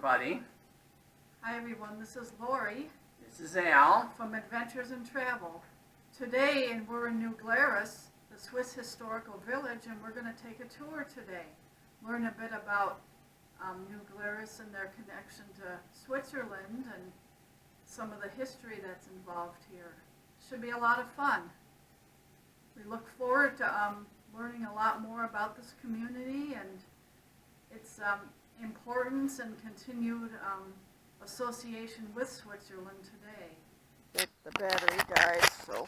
everybody. Hi everyone, this is Lori This is Al. from Adventures in Travel. Today, and we're in New Glarus, the Swiss historical village, and we're going to take a tour today. Learn a bit about New Glarus and their connection to Switzerland and some of the history that's involved here. Should be a lot of fun. We look forward to learning a lot more about this community and its importance and continued association with Switzerland today. The battery died, so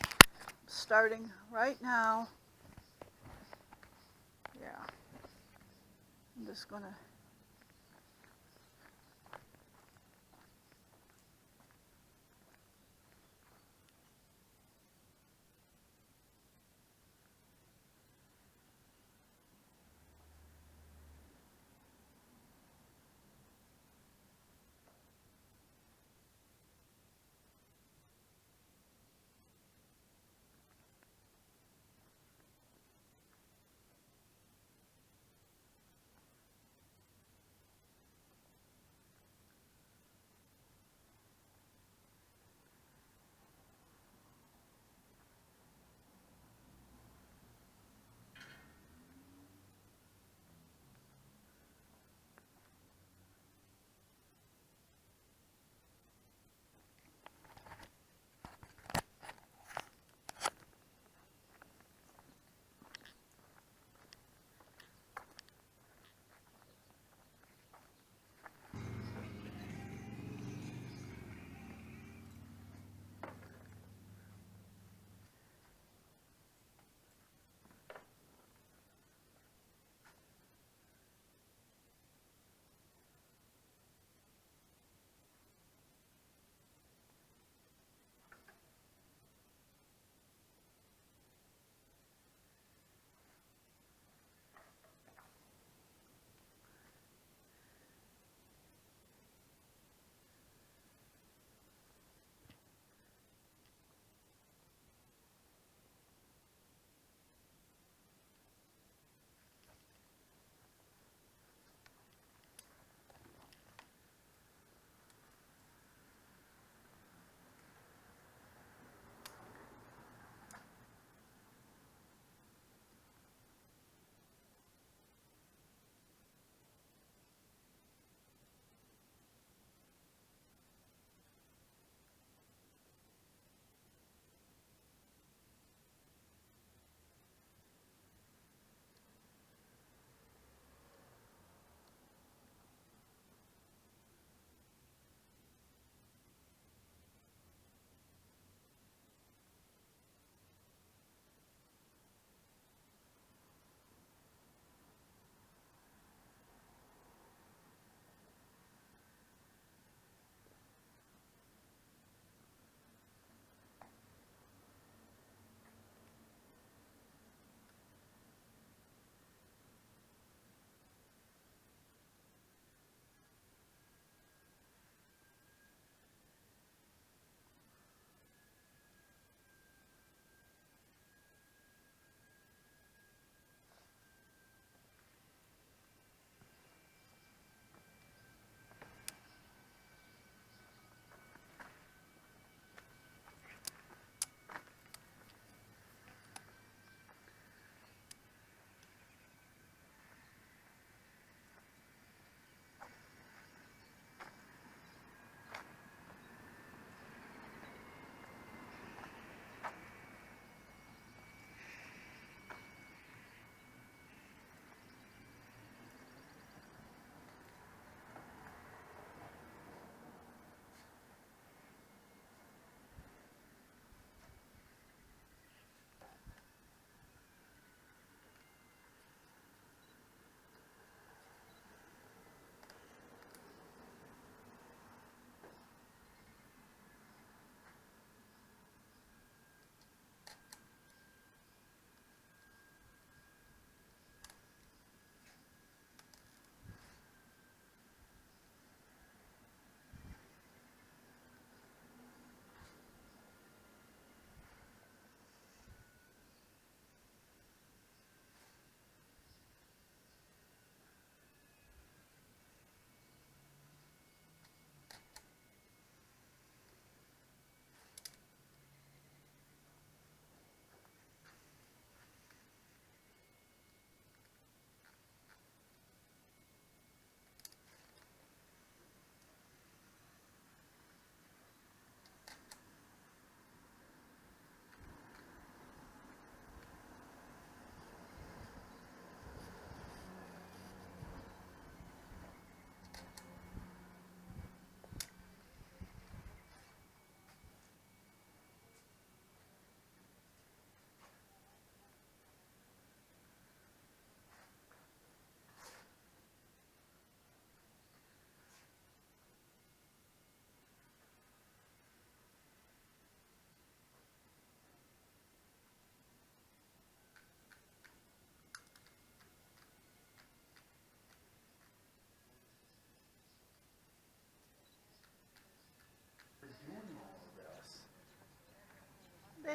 starting right now. Yeah, I'm just gonna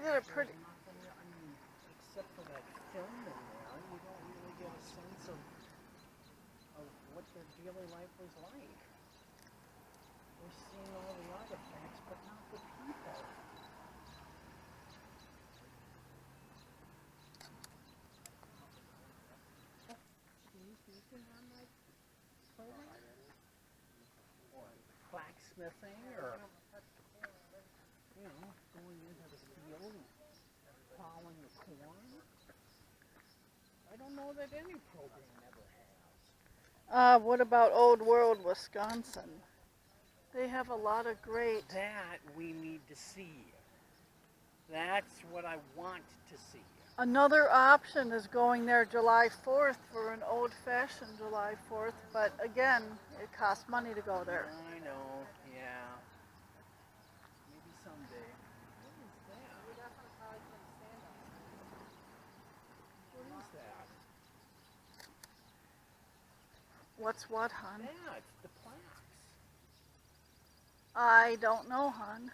did a pretty. I mean, except for that film in there, you don't really get a sense of what their daily life was like. We're seeing all the artifacts, but not the people. Anything on my program? Or blacksmithing, or going into the field and plowing the corn. I don't know that any program ever has. What about Old World, Wisconsin? They have a lot of great. That we need to see. That's what I want to see. Another option is going there July 4th for an old-fashioned July 4th, but again, it costs money to go there. I know, yeah. Maybe someday. What is that? What is that? What's what, hon? That, the plaques. I don't know, hon.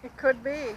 It could be.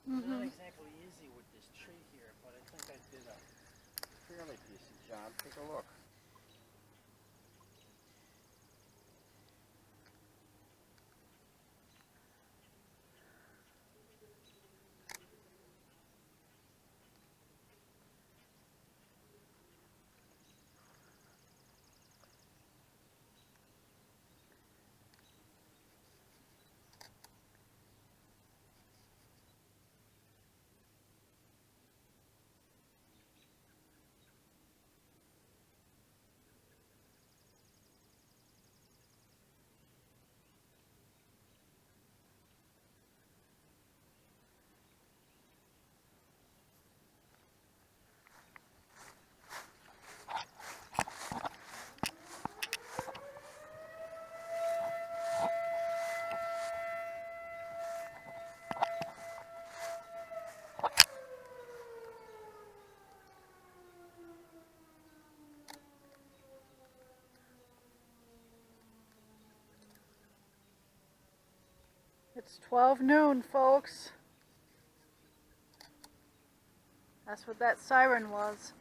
Not exactly easy with this tree here, but I think I did a fairly decent job. Take a look. It's 12 noon, folks. That's what that siren was.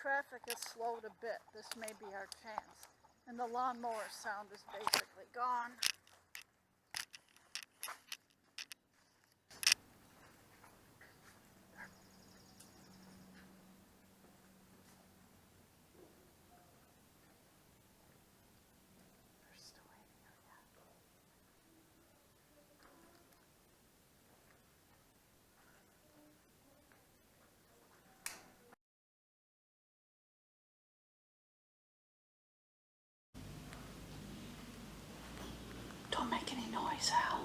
traffic is slowed a bit. This may be our chance. And the lawnmower sound is basically gone. They're still in here, yeah. Don't make any noise, Al.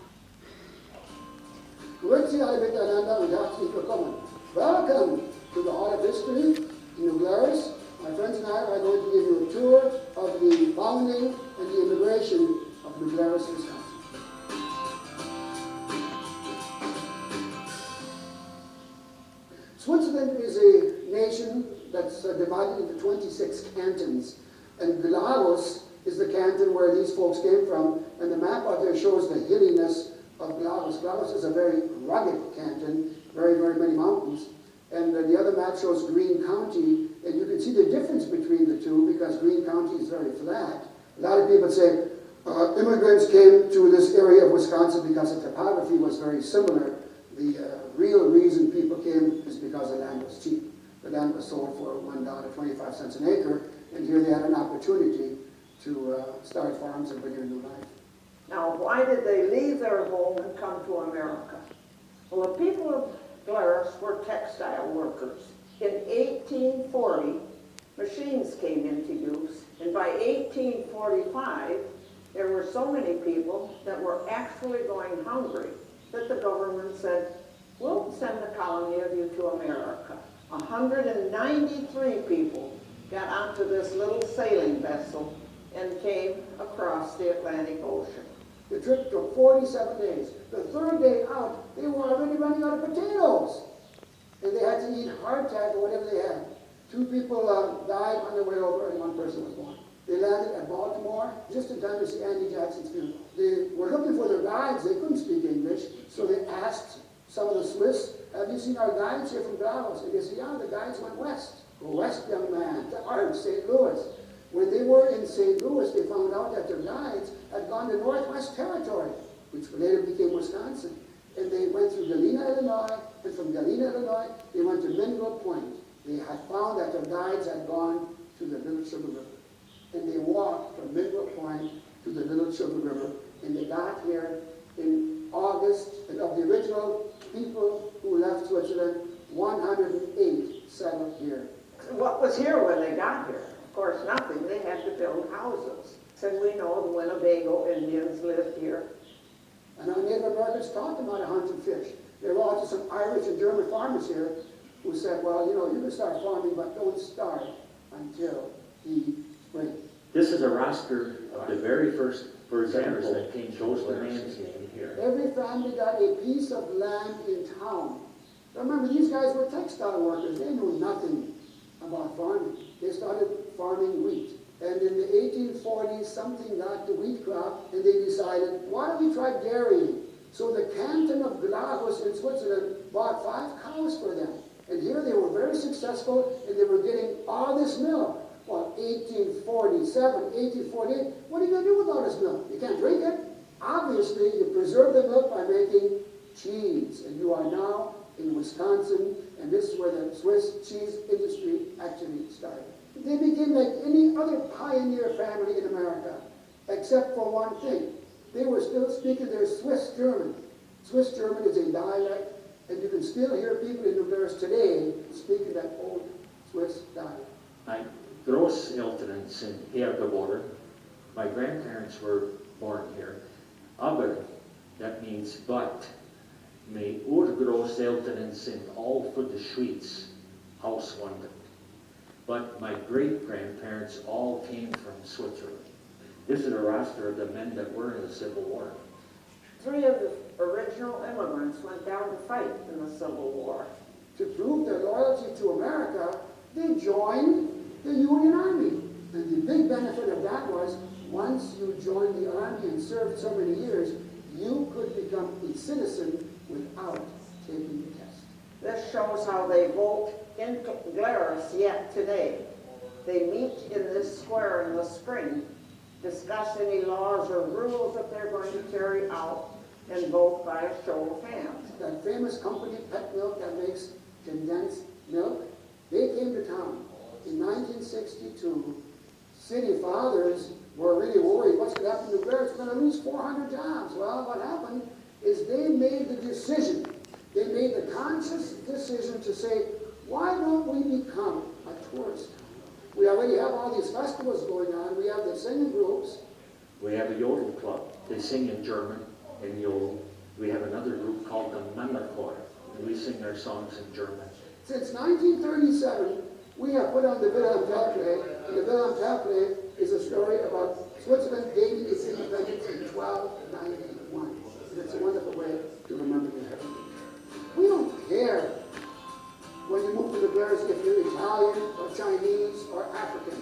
Grüezi alle miteinander und herzlich willkommen. Welcome to the Hall of History in New Glarus. My friends and I are going to give you a tour of the founding and the immigration of New Glarus, Wisconsin. Switzerland is a nation that's divided into 26 cantons, and Glarus is the canton where these folks came from, and the map out there shows the hilliness of Glarus. Glarus is a very rugged canton, very, very many mountains, and the other map shows Greene County, and you can see the difference between the two because Greene County is very flat. A lot of people say immigrants came to this area of Wisconsin because the topography was very similar. The real reason people came is because the land was cheap. The land was sold for $1.25 an acre, and here they had an opportunity to start farms and begin a new life. Now, why did they leave their home and come to America? Well, the people of Glarus were textile workers. In 1840, machines came into use, and by 1845, there were so many people that were actually going hungry that the government said, we'll send a colony of you to America. 193 people got onto this little sailing vessel and came across the Atlantic Ocean. The trip took 47 days. The third day out, they were already running out of potatoes. And they had to eat hardtack or whatever they had. 2 people died on their way over and 1 person was born. They landed at Baltimore just in time to see Andy Jackson's funeral. They were looking for their guides. They couldn't speak English, so they asked some of the Swiss, have you seen our guides here from Glarus? And they said, yeah, the guides went west. Go west, young man, to Art, St. Louis. When they were in St. Louis, they found out that their guides had gone to Northwest Territory, which later became Wisconsin. And they went through Galena, Illinois, and from Galena, Illinois, they went to Mineral Point. They had found that their guides had gone to the Little Sugar River. And they walked from Mineral Point to the Little Sugar River, and they got here in August, and of the original people who left Switzerland, 108 settled here. What was here when they got here? Of course, nothing. They had to build houses. And we know the Winnebago Indians lived here. And our Native Americans taught them how to hunt and fish. There were also some Irish and German farmers here who said, well, you know, you can start farming, but don't start until the spring. This is a roster of the very first settlers that came, shows the man's name here. Every family got a piece of land in town. Remember, these guys were textile workers. They knew nothing about farming. They started farming wheat. And in the 1840s, something got the wheat crop, and they decided, why don't we try dairying? So the canton of Glarus in Switzerland bought 5 cows for them. And here they were very successful, and they were getting all this milk. Well, 1847, 1848, what are you going to do with all this milk? You can't drink it. Obviously, you preserve the milk by making cheese. And you are now in Wisconsin, and this is where the Swiss cheese industry actually started. They became like any other pioneer family in America, except for one thing. They were still speaking their Swiss German. Swiss German is a dialect, and you can still hear people in New Glarus today speaking that old Swiss dialect. I'm Großeltern sind hergeboren. My grandparents were born here. Aber, that means but. My Urgroßeltern sind all for the Schweiz, Hauswandern. But my great-grandparents all came from Switzerland. This is a roster of the men that were in the Civil War. 3 of the original immigrants went down to fight in the Civil War. To prove their loyalty to America, they joined the Union Army. And the big benefit of that was, once you joined the Army and served so many years, you could become a citizen without taking the test. This shows shows how they vote in Glarus yet today. They meet in this square in the spring, discuss any laws or rules that they're going to carry out, and vote by a show of hands. That famous company, Pet Milk, that makes condensed milk, they came to town in 1962. City fathers were really worried, what's going to happen to Glarus? We're going to lose 400 jobs. Well, what happened is they made the decision. They made the conscious decision to say, why don't we become a tourist town? We already have all these festivals going on. We have the singing groups. We have a yodel club. They sing in German and yodel. We have another group called the Männerchor, and we sing their songs in German. Since 1937, we have put on the Wilhelm Tell play, and the Wilhelm Tell play is a story about Switzerland gaining its independence in 1291. And it's a wonderful way to remember that. We don't care when you move to the Glarus if you're Italian or Chinese or African.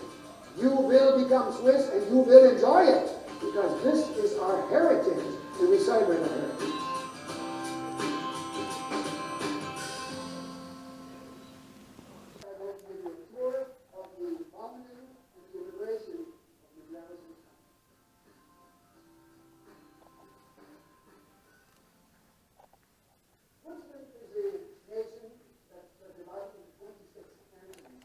You will become Swiss and you will enjoy it, because this is our heritage and we celebrate our heritage. I want to give you a tour of the founding and the immigration of the Glarus. Switzerland is a nation that's divided into 26 cantons,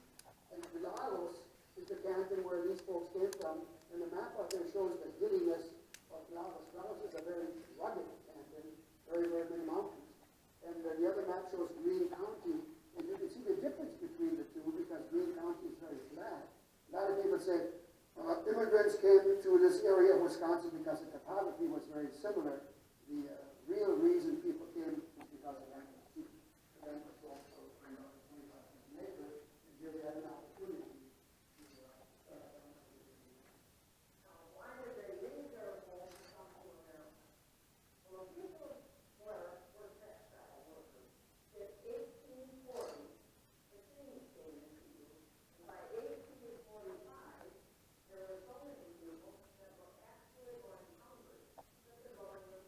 and Glarus is the canton where these folks came from, and the map out there shows the hilliness of Glarus. Glarus is a very rugged canton, very, very many mountains. And the other map shows Greene County, and you can see the difference between the two because Greene County is very flat. A lot of people say immigrants came to this area of Wisconsin because the topography was very similar. The real reason people came was because the land was cheap. The land was also 25 cents an acre, and here they had an opportunity to Why did they leave their home to come to America? Well, people were textile workers. In 1840, the Kings came into use, and by 1845, there were so many people that were actually going hungry that the government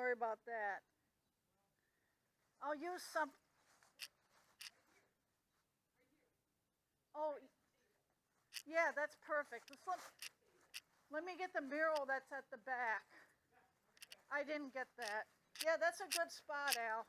worry about that. I'll use some. Oh, yeah, that's perfect. Let me get the mural that's at the back. I didn't get that. Yeah, that's a good spot, Al.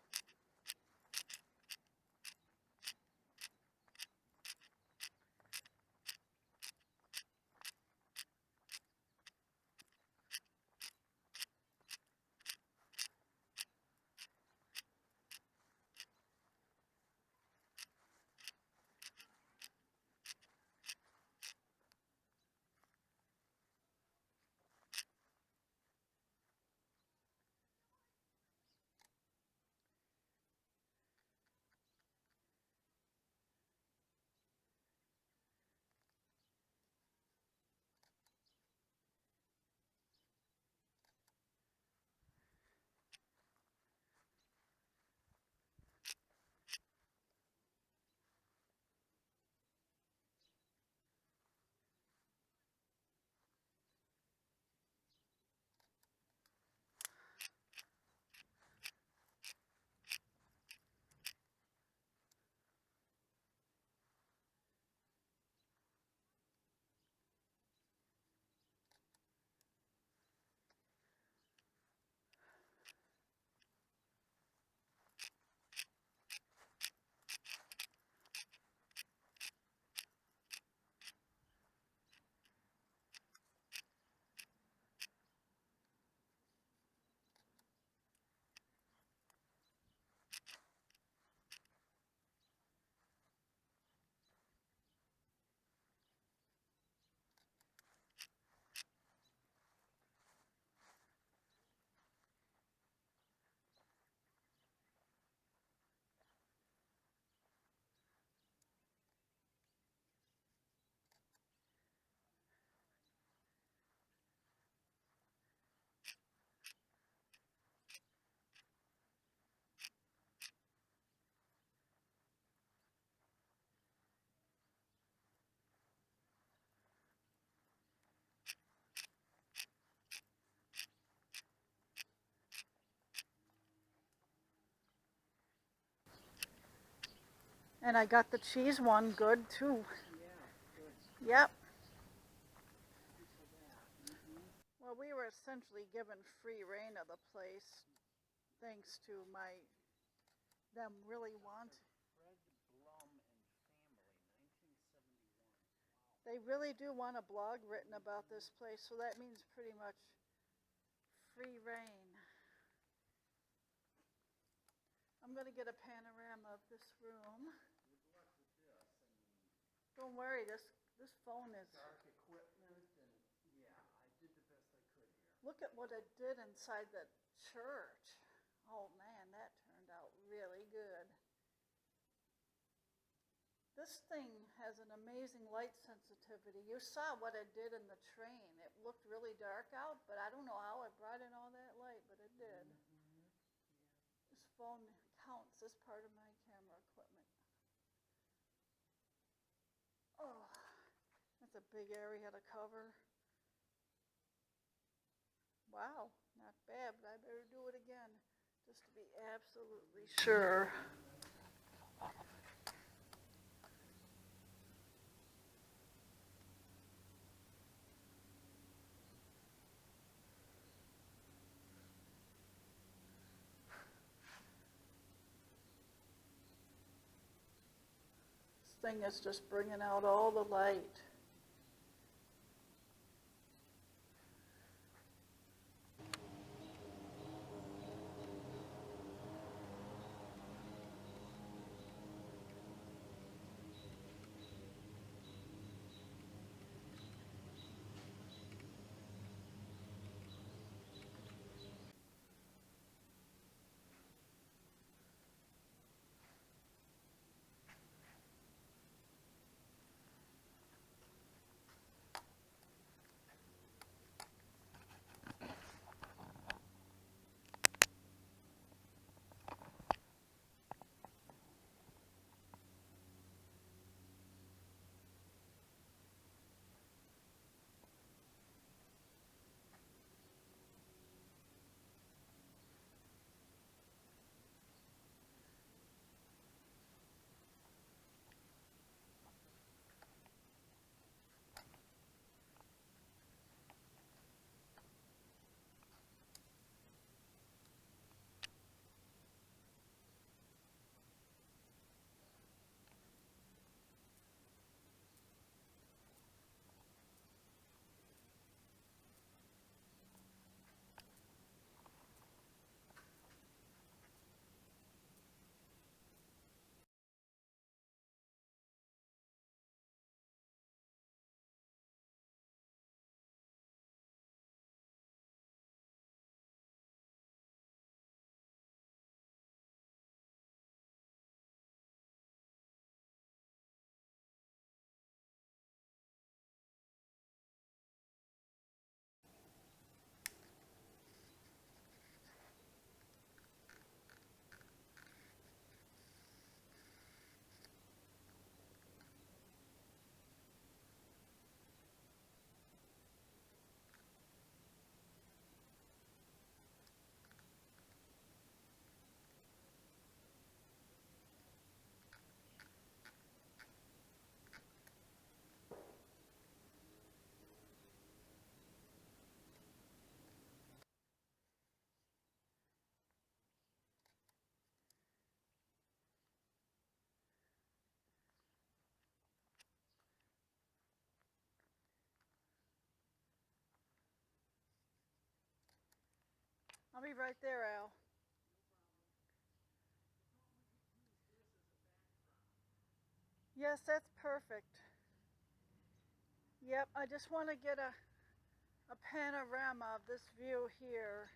And I got the cheese one good too. Yeah, good. Yep. Thank you for that. Well, we were essentially given free reign of the place, thanks to them really want. Fred Blum and family, 1971. Wow. They really do want a blog written about this place, so that means pretty much free reign. I'm going to get a panorama of this room. Good luck with this. I mean, Don't worry, this phone is. dark equipment and yeah, I did the best I could here. Look at what it did inside the church. Oh man, that turned out really good. This thing has an amazing light sensitivity. You saw what it did in the train. It looked really dark out, but I don't know how it brought in all that light, but it did. Mm-hmm. Yeah. This phone counts as part of my camera equipment. Oh, that's a big area to cover. Wow, not bad, but I better do it again just to be absolutely sure. This thing is just bringing out all the light. I'll be right there, Al. Yes, that's perfect. Yep, I just want to get a panorama of this view here.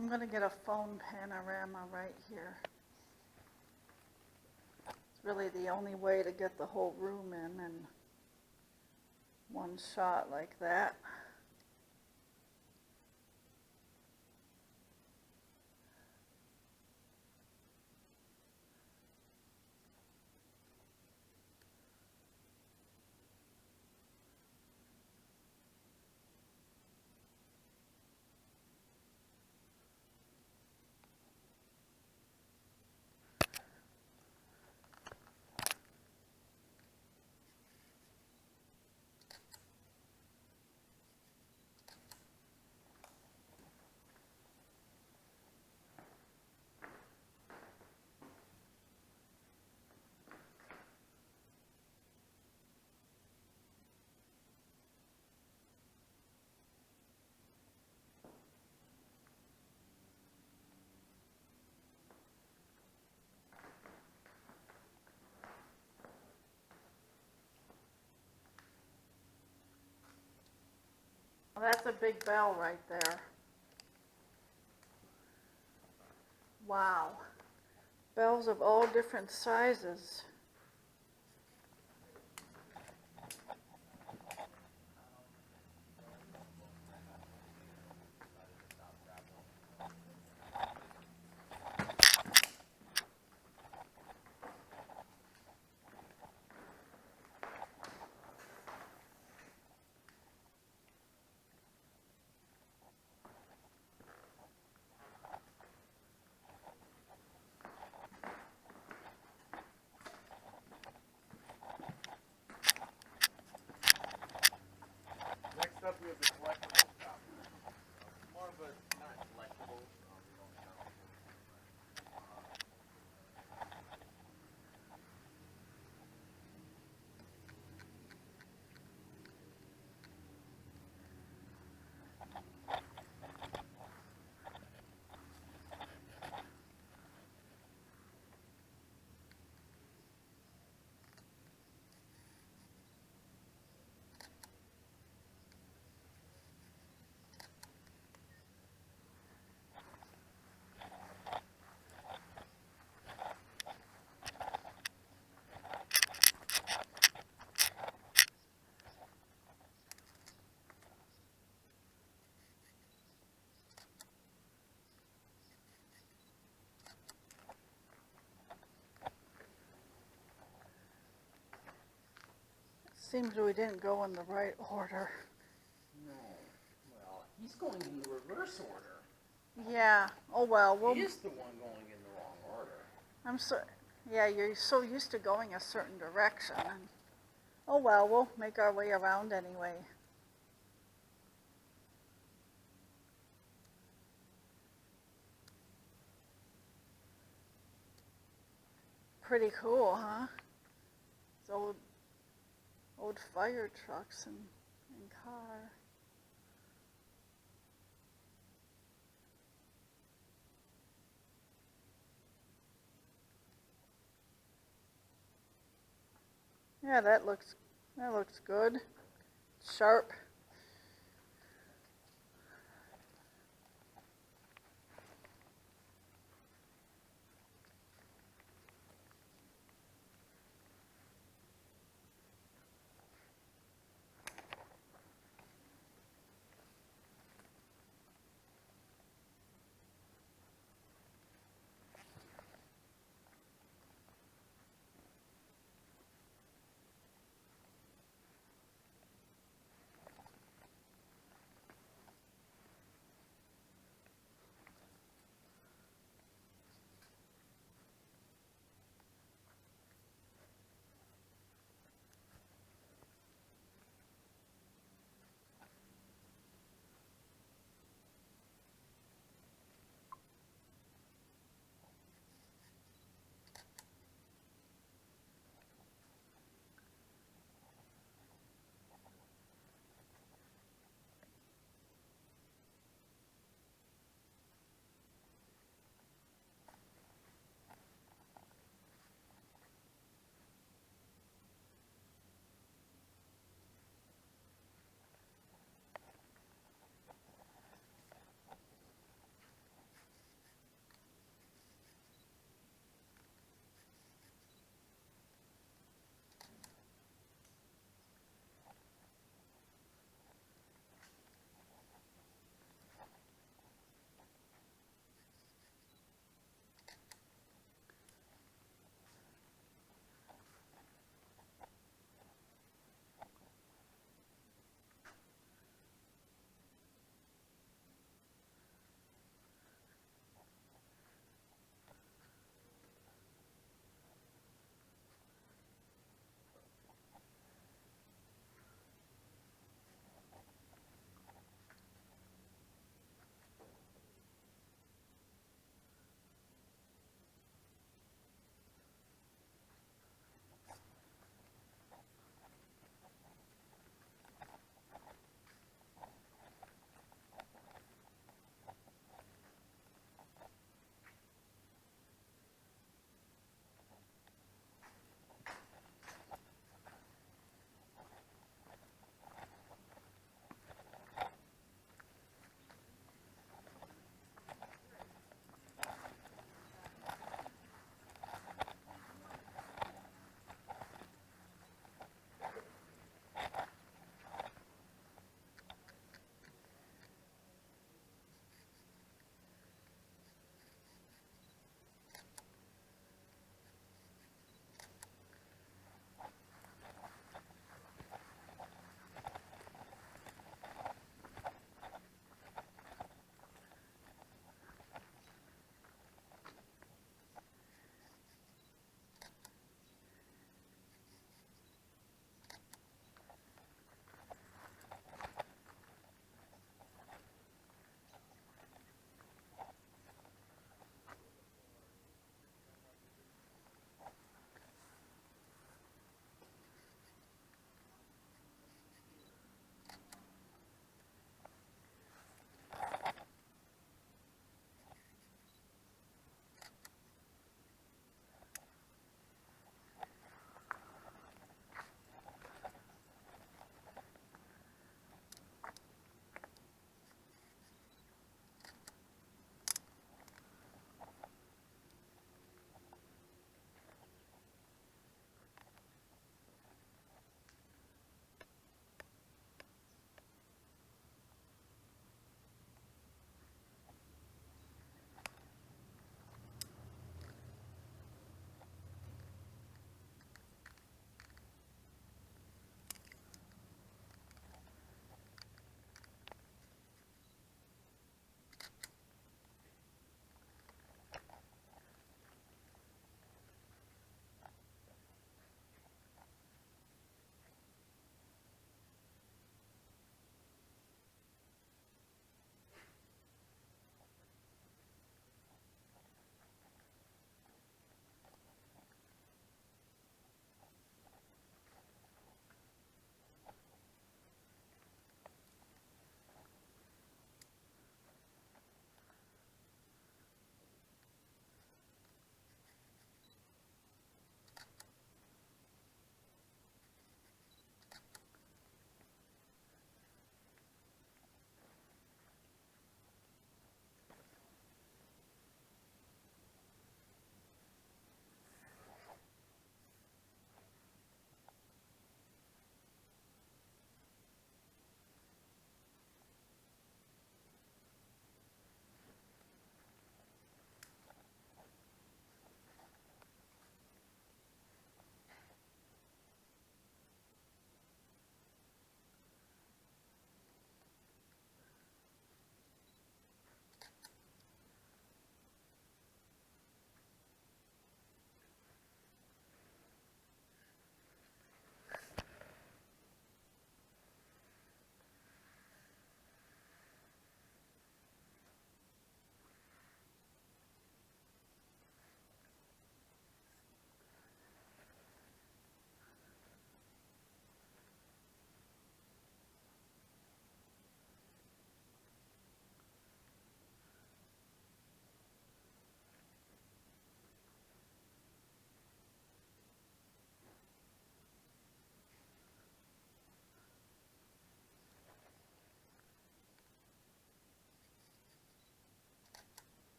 I'm going to get a phone panorama right here. It's really the only way to get the whole room in one shot like that. Well, that's a big bell right there. Wow. Bells of all different sizes. Seems we didn't go in the right order. No. Well, he's going in the reverse order. Yeah. Oh well. He's the one going in the wrong order. I'm so. Yeah, you're so used to going a certain direction. And, oh well, we'll make our way around anyway. Pretty cool, huh? It's old fire trucks and car. Yeah, that looks good. Sharp.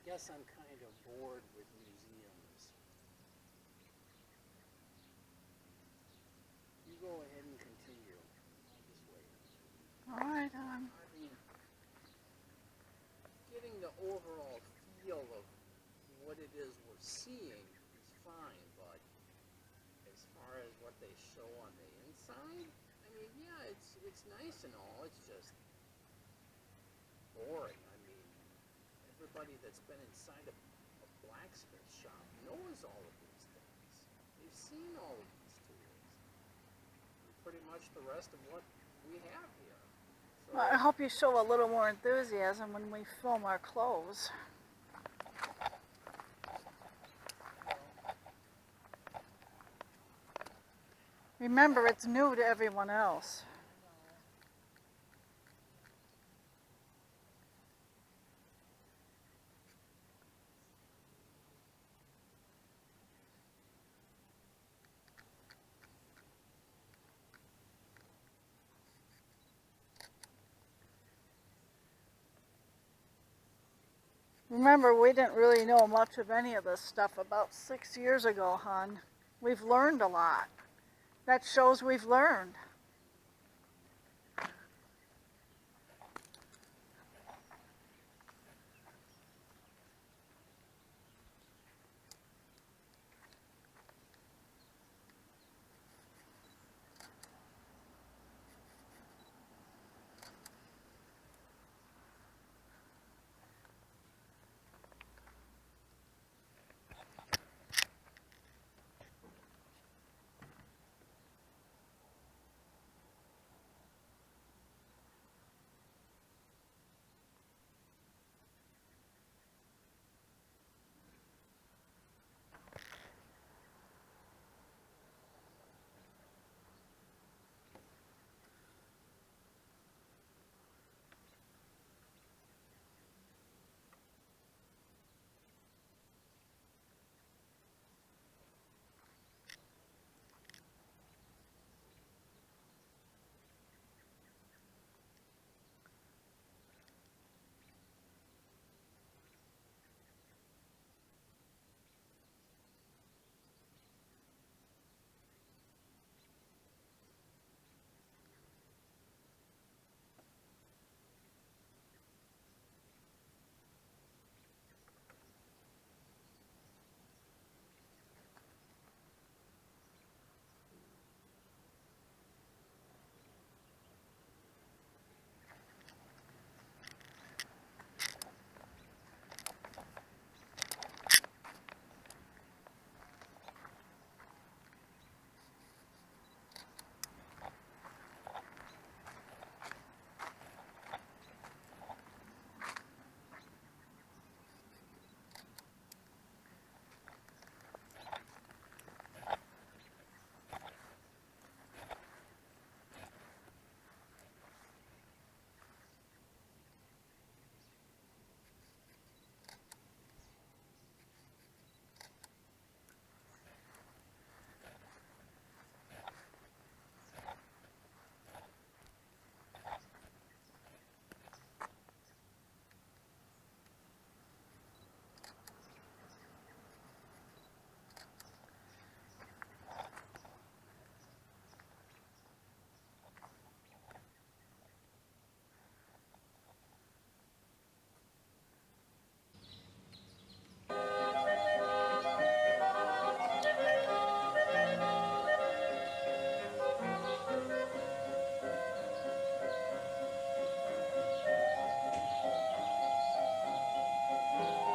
guess I'm kind of bored with museums. You go ahead and continue. I'll just wait. All right, I mean, getting the overall feel of what it is we're seeing is fine, but as far as what they show on the inside, I mean, yeah, it's nice and all. It's just boring. I mean, everybody that's been inside a blacksmith shop knows all of these things. They've seen all of these tools. And pretty much the rest of what we have here. So, well, I hope you show a little more enthusiasm when we film our clothes. Remember, it's new to everyone else. Remember, we didn't really know much of any of this stuff about 6 years ago, hon. We've learned a lot. That shows we've learned.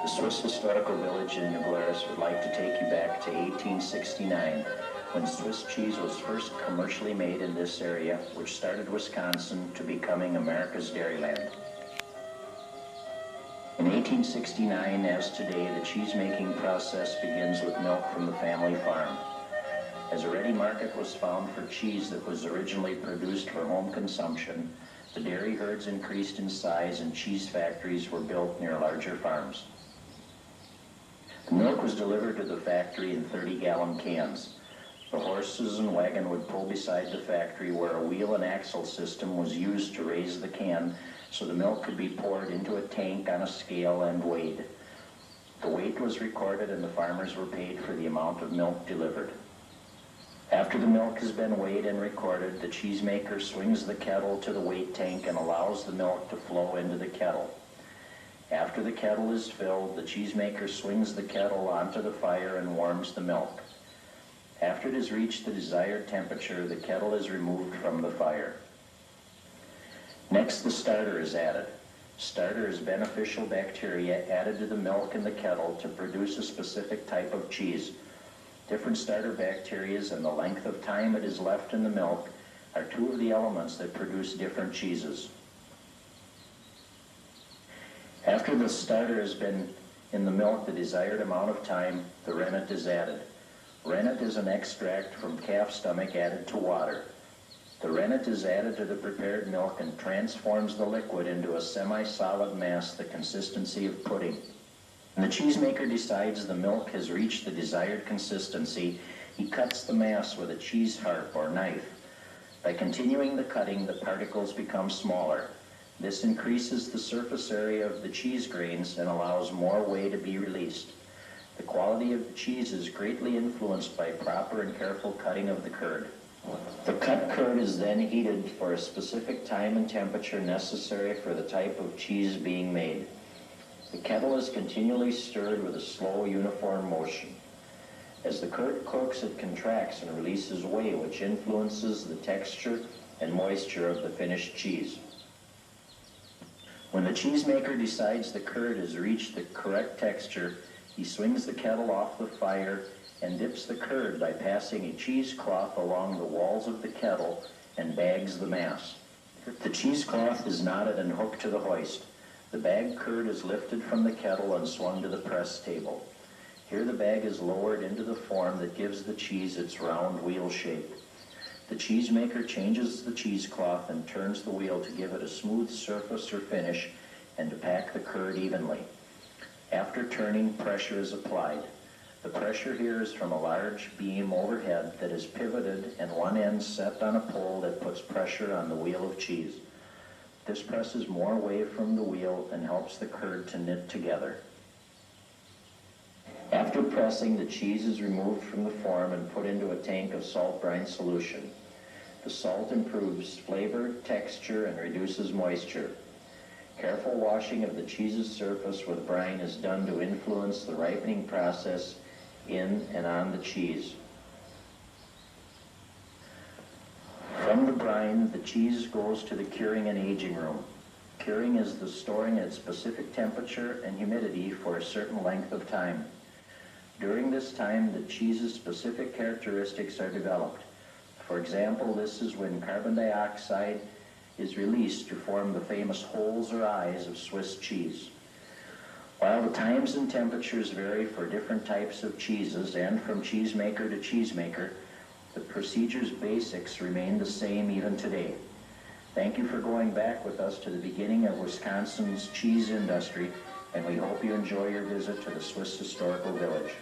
The Swiss Historical Village in Glarus would like to take you back to 1869, when Swiss cheese was first commercially made in this area, which started Wisconsin to becoming America's dairyland. In 1869, as today, the cheese-making process begins with milk from the family farm. As a ready market was found for cheese that was originally produced for home consumption, the dairy herds increased in size and cheese factories were built near larger farms. The milk was delivered to the factory in 30-gallon cans. The horses and wagon would pull beside the factory where a wheel and axle system was used to raise the can so the milk could be poured into a tank on a scale and weighed. The weight was recorded and the farmers were paid for the amount of milk delivered. After the milk has been weighed and recorded, the cheesemaker swings the kettle to the weight tank and allows the milk to flow into the kettle. After the kettle is filled, the cheesemaker swings the kettle onto the fire and warms the milk. After it has reached the desired temperature, the kettle is removed from the fire. Next, the starter is added. Starter is beneficial bacteria added to the milk in the kettle to produce a specific type of cheese. Different starter bacteria and the length of time it is left in the milk are two of the elements that produce different cheeses. After the starter has been in the milk the desired amount of time, the rennet is added. Rennet is an extract from calf stomach added to water. The rennet is added to the prepared milk and transforms the liquid into a semi-solid mass the consistency of pudding. When the cheesemaker decides the milk has reached the desired consistency, he cuts the mass with a cheese harp or knife. By continuing the cutting, the particles become smaller. This increases the surface area of the cheese grains and allows more whey to be released. The quality of the cheese is greatly influenced by proper and careful cutting of the curd. The cut curd is then heated for a specific time and temperature necessary for the type of cheese being made. The kettle is continually stirred with a slow, uniform motion. As the curd cooks, it contracts and releases whey, which influences the texture and moisture of the finished cheese. When the cheesemaker decides the curd has reached the correct texture, he swings the kettle off the fire and dips the curd by passing a cheesecloth along the walls of the kettle and bags the mass. The cheesecloth is knotted and hooked to the hoist. The bagged curd is lifted from the kettle and swung to the press table. Here the bag is lowered into the form that gives the cheese its round wheel shape. The cheesemaker changes the cheesecloth and turns the wheel to give it a smooth surface or finish and to pack the curd evenly. After turning, pressure is applied. The pressure here is from a large beam overhead that is pivoted and one end set on a pole that puts pressure on the wheel of cheese. This presses more away from the wheel and helps the curd to knit together. After pressing, the cheese is removed from the form and put into a tank of salt brine solution. The salt improves flavor, texture, and reduces moisture. Careful washing of the cheese's surface with brine is done to influence the ripening process in and on the cheese. From the brine, the cheese goes to the curing and aging room. Curing is the storing at specific temperature and humidity for a certain length of time. During this time, the cheese's specific characteristics are developed. For example, this is when carbon dioxide is released to form the famous holes or eyes of Swiss cheese. While the times and temperatures vary for different types of cheeses and from cheesemaker to cheesemaker, the procedure's basics remain the same even today. Thank you for going back with us to the beginning of Wisconsin's cheese industry, and we hope you enjoy your visit to the Swiss Historical Village.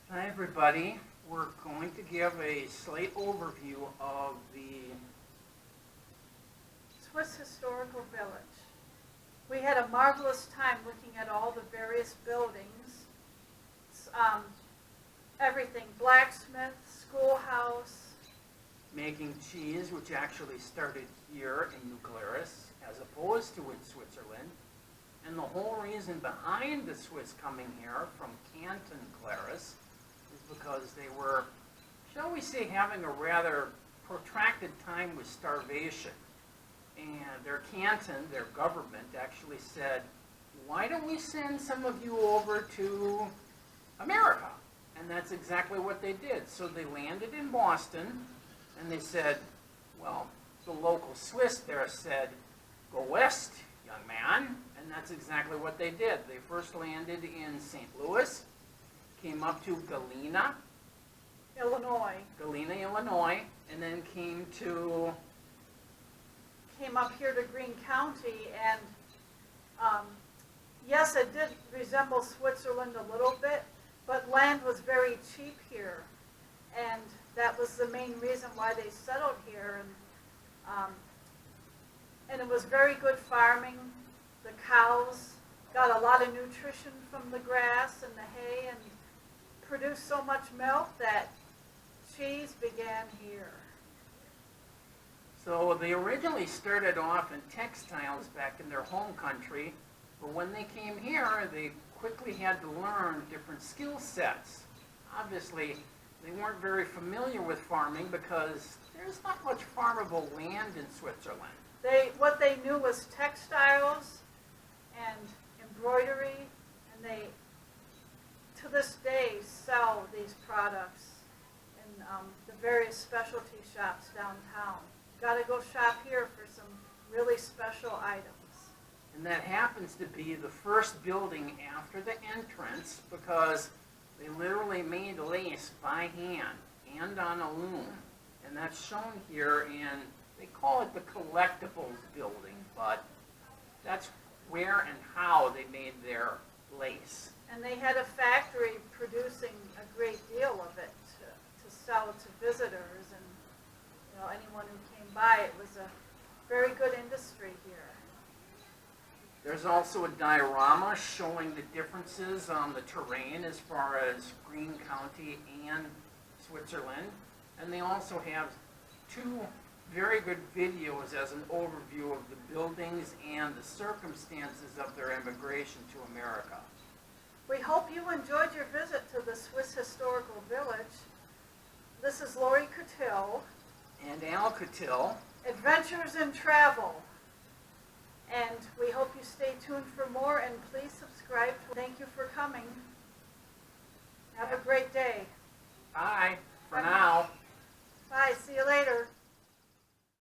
Hi everybody, we're going to give a slight overview of the Swiss Historical Village. We had a marvelous time looking at all the various buildings. Everything, blacksmith, schoolhouse. making cheese, which actually started here in New Glarus, as opposed to in Switzerland. And the whole reason behind the Swiss coming here from Canton, Glarus, is because they were, shall we say, having a rather protracted time with starvation. And their canton, their government, actually said, why don't we send some of you over to America? And that's exactly what they did. So they landed in Boston, and they said, well, the local Swiss there said, go west, young man. And that's exactly what they did. They first landed in St. Louis, came up to Galena, Illinois, and then came up here to Greene County, and yes, it did resemble Switzerland a little bit, but land was very cheap here, and that was the main reason why they settled here. And it was very good farming. The cows got a lot of nutrition from the grass and the hay, and produced so much milk that cheese began here. So they originally started off in textiles back in their home country, but when they came here, they quickly had to learn different skill sets. Obviously, they weren't very familiar with farming because there's not much farmable land in Switzerland. What they knew was textiles and embroidery, and they, to this day, sell these products in the various specialty shops downtown. Got to go shop here for some really special items. And that happens to be the first building after the entrance because they literally made lace by hand and on a loom. And that's shown here in, they call it the collectibles building, but that's where and how they made their lace. And they had a factory producing a great deal of it to sell to visitors and anyone who came by. It was a very good industry here. There's also a diorama showing the differences on the terrain as far as Greene County and Switzerland. And they also have two very good videos as an overview of the buildings and the circumstances of their immigration to America. We hope you enjoyed your visit to the Swiss Historical Village. This is Lori Coutill. And Al Coutill. Adventures in Travel. And we hope you stay tuned for more, and please subscribe. Thank you for coming. Have a great day.